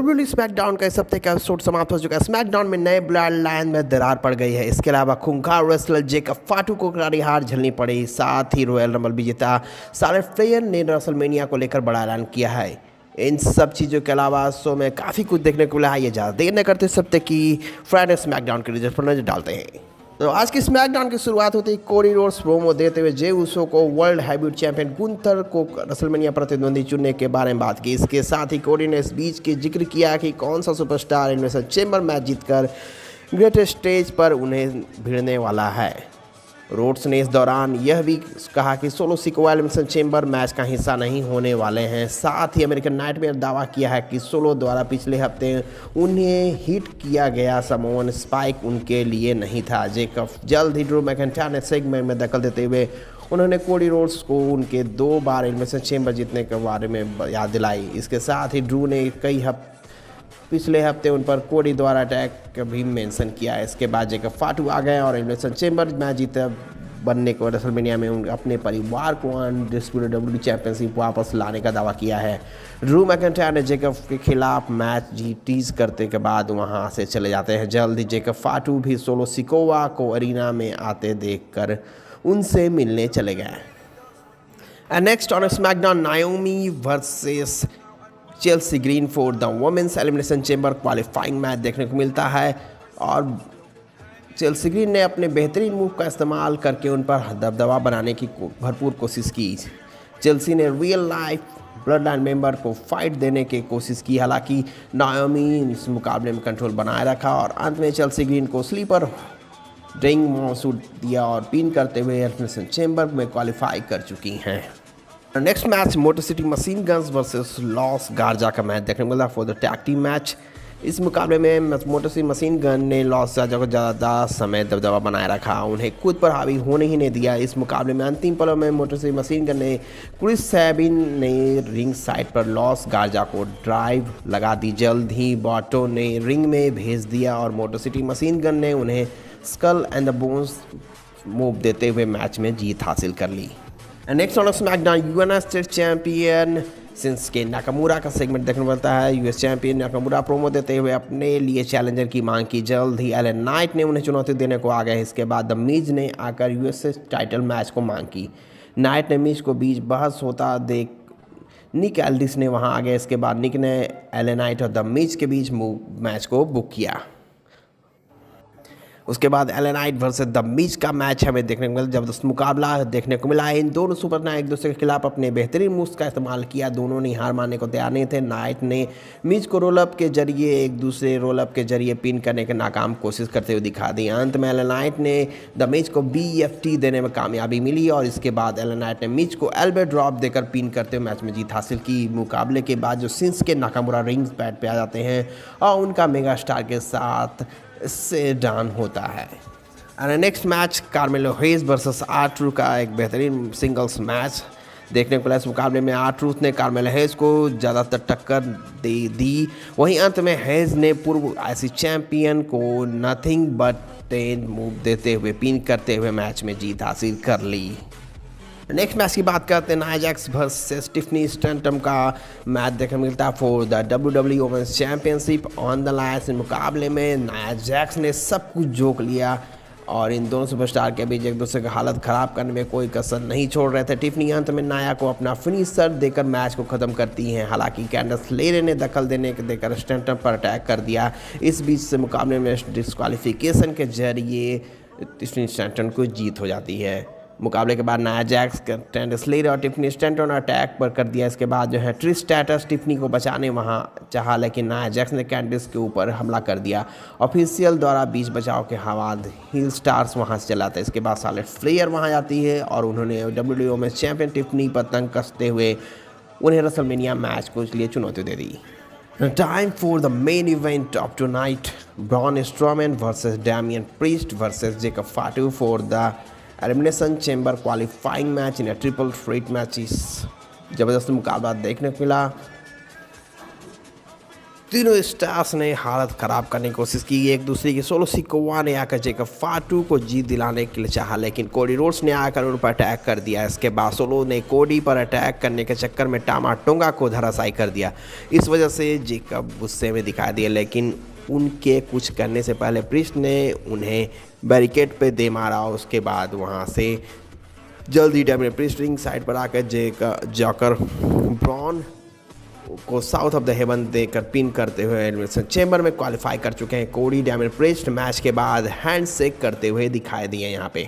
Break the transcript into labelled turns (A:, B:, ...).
A: WWE SmackDown का इस हफ्ते का एपिसोड समाप्त हो चुका है। स्मैकडाउन में नए ब्लड लाइन में दरार पड़ गई है। इसके अलावा खूंखार रेसलर जेकब फाटू को करारी हार झेलनी पड़ी। साथ ही रॉयल रंबल विजेता शार्लेट फ्लेयर ने रेसलमेनिया को लेकर बड़ा ऐलान किया है। इन सब चीज़ों के अलावा शो में काफ़ी कुछ देखने को मिला है। ये ज़्यादा देर न करते इस हफ्ते की फ्राइडे स्मैकडाउन के रिजल्ट पर नजर डालते हैं। तो आज की स्मैकडाउन की शुरुआत होती है कोडी रोड्स प्रोमो देते हुए जे उसो को वर्ल्ड हैवीवेट चैंपियन गुंथर को रेसलमेनिया प्रतिद्वंदी चुनने के बारे में बात की। इसके साथ ही कोडी ने इस बीच के जिक्र किया कि कौन सा सुपरस्टार एलिमिनेशन चैम्बर मैच जीतकर ग्रेटेस्ट स्टेज पर उन्हें भिड़ने वाला है। रोड्स ने इस दौरान यह भी कहा कि solo Sikoa elimination chamber match का हिस्सा नहीं होने वाले हैं। साथ ही अमेरिकन नाइटमेयर दावा किया है कि सोलो द्वारा पिछले हफ्ते उन्हें हिट किया गया समोन स्पाइक उनके लिए नहीं था। जेकब जल्द ही ड्रू मैकइंटायर ने सेगमेंट में दखल देते हुए उन्होंने कोडी रोड्स को उनके 2 बार एलिमिनेशन चैम्बर जीतने के बारे में याद दिलाई। इसके साथ ही ड्रू ने पिछले हफ्ते उन पर कोडी द्वारा अटैक भी मेंशन किया है। इसके बाद जेकब फाटू आ गए और एलिमिनेशन चैम्बर मैच जीते बनने को रेसलमेनिया में अपने परिवार को अनडिस्प्यूटेड डब्ल्यूडब्ल्यूई चैंपियनशिप वापस लाने का दावा किया है। ड्रू मैकइंटायर ने जेकब के खिलाफ मैच टीज करते के बाद वहां से चले जाते हैं। जल्द ही जेकब फाटू भी सोलो सिकोआ को अरीना में आते देखकर उनसे मिलने चले गए। And next on SmackDown Naomi versus Chelsea Green for the women's elimination chamber qualifying match देखने को मिलता है और चेल्सी ग्रीन ने अपने बेहतरीन मूव का इस्तेमाल करके उन पर दबदबा बनाने की भरपूर कोशिश की। चेल्सी ने real life blood line member को फाइट देने की कोशिश की। हालांकि नाओमी इस मुकाबले में कंट्रोल बनाए रखा और अंत में चेल्सी ग्रीन को स्लीपर रिंग मौसूद दिया और पिन करते हुए एलिमिनेशन चैम्बर में क्वालिफाई कर चुकी हैं। Next match motor city machine guns versus loss गार्जा का मैच देखने को मिला for the tag team match. इस मुकाबले में मोटर सिटी मशीन गन ने लॉस गार्जा को ज़्यादा समय दबदबा बनाए रखा, उन्हें खुद पर हावी होने ही नहीं दिया। इस मुकाबले में अंतिम पलों में मोटर सिटी मशीन गन ने क्रिस सैबिन ने रिंग साइड पर लॉस गार्जा को ड्राइव लगा दी। जल्द ही बॉटो ने रिंग में भेज दिया और मोटर सिटी मशीन गन ने उन्हें skull and the bones move देते हुए मैच में जीत हासिल कर ली। Next on SmackDown US state champion Shinsuke Nakamura का सेगमेंट देखने को मिलता है। यूएस चैंपियन नाकामुरा प्रोमो देते हुए अपने लिए चैलेंजर की मांग की। जल्द ही एलन नाइट ने उन्हें चुनौती देने को आ गए। इसके बाद द मिज ने आकर यूएस टाइटल मैच को मांग की। नाइट ने मिज को बीच बहस होता देख निक एल्डिस ने वहां आ गए। इसके बाद निक ने एलन नाइट और द मिज के बीच मैच को बुक किया। उसके बाद Alan Knight versus the Miz का मैच हमें देखने को मिला, जबरदस्त मुकाबला देखने को मिला। इन दोनों सुपर नाइट एक दूसरे के खिलाफ अपने बेहतरीन मूव्स का इस्तेमाल किया। दोनों ने हार मानने को तैयार नहीं थे। नाइट ने मिज को रोलअप के जरिए एक दूसरे रोलअप के जरिए पिन करने के नाकाम कोशिश करते हुए दिखा दी। अंत में एलन नाइट ने द मिज को BFT देने में कामयाबी मिली और इसके बाद एलन नाइट ने मिज को एल्बो ड्रॉप देकर पिन करते हुए मैच में जीत हासिल की। मुकाबले के बाद जो शिंसुके नाकामुरा रिंग पैड पे आ जाते हैं और उनका मेगा स्टार के साथ से डाउन होता है। And next match कार्मेलो hedge versus R-Truth का एक बेहतरीन सिंगल्स मैच देखने को मिला। इस मुकाबले में R-Truth ने कार्मेलो हेज को ज़्यादातर टक्कर दे दी। वहीं अंत में हेज ने पूर्व IC चैंपियन को नथिंग बट 10 मूव देते हुए पिन करते हुए मैच में जीत हासिल कर ली। नेक्स्ट मैच की बात करते हैं नाया जैक्स वर्सेस टिफनी स्टैंटम का मैच देखने मिलता है for the WWE women's championship on the line. इस मुकाबले में नाया जैक्स ने सब कुछ जोक लिया और इन दोनों सुपरस्टार के बीच एक दूसरे की हालत ख़राब करने में कोई कसर नहीं छोड़ रहे थे। टिफनी अंत में नाया को अपना फिनिशर देकर मैच को ख़त्म करती हैं। हालांकि कैंडस लेरे ने दखल देकर स्टैंटम पर अटैक कर दिया। इस बीच से मुकाबले में डिस्क्वालिफिकेशन के जरिए टिफनी स्टैंटन को जीत हो जाती है। मुकाबले के बाद नाया जैक्स कैंडस लेरे और टिफनी स्टैंटन अटैक पर कर दिया। इसके बाद जो है ट्रिश स्ट्रैटस टिफनी को बचाने वहां चाहा, लेकिन नाया जैक्स ने कैंडिस के ऊपर हमला कर दिया। ऑफिशियल द्वारा बीच बचाव के बाद हिल स्टार्स वहां से चलाते। इसके बाद शार्लेट फ्लेयर वहां जाती है और उन्होंने WWE वुमेन्स चैंपियन टिफनी पर तंग कसते हुए उन्हें रेसलमेनिया मैच को इसलिए चुनौती दे दी। Time for the main event of tonight, Braun Strowman versus Damian Priest versus Jacob Fatu for the elimination chamber qualifying match in triple threat matches. जबरदस्त मुकाबला देखने को मिला। तीनों स्टार्स ने हालत ख़राब करने की कोशिश की। एक दूसरे की सोलो सिकोवा ने आकर जेकब फाटू को जीत दिलाने के लिए चाहा, लेकिन कोडी रोड्स ने आकर उन पर अटैक कर दिया। इसके बाद सोलो ने कोडी पर अटैक करने के चक्कर में टामा टोंगा को धराशायी कर दिया। इस वजह से जेकब गुस्से में दिखाई दिए, लेकिन उनके कुछ करने से पहले प्रिस्ट ने उन्हें बैरिकेड पे दे मारा। उसके बाद वहाँ से जल्दी डैमेज प्रिस्ट रिंग साइड पर आकर जॉकर ब्रॉन को साउथ ऑफ द हेवन देकर पिन करते हुए एलिमिनेशन चेंबर में क्वालिफाई कर चुके हैं। कोडी डैमेज प्रिस्ट मैच के बाद हैंडशेक करते हुए दिखाई दिए यहाँ पे।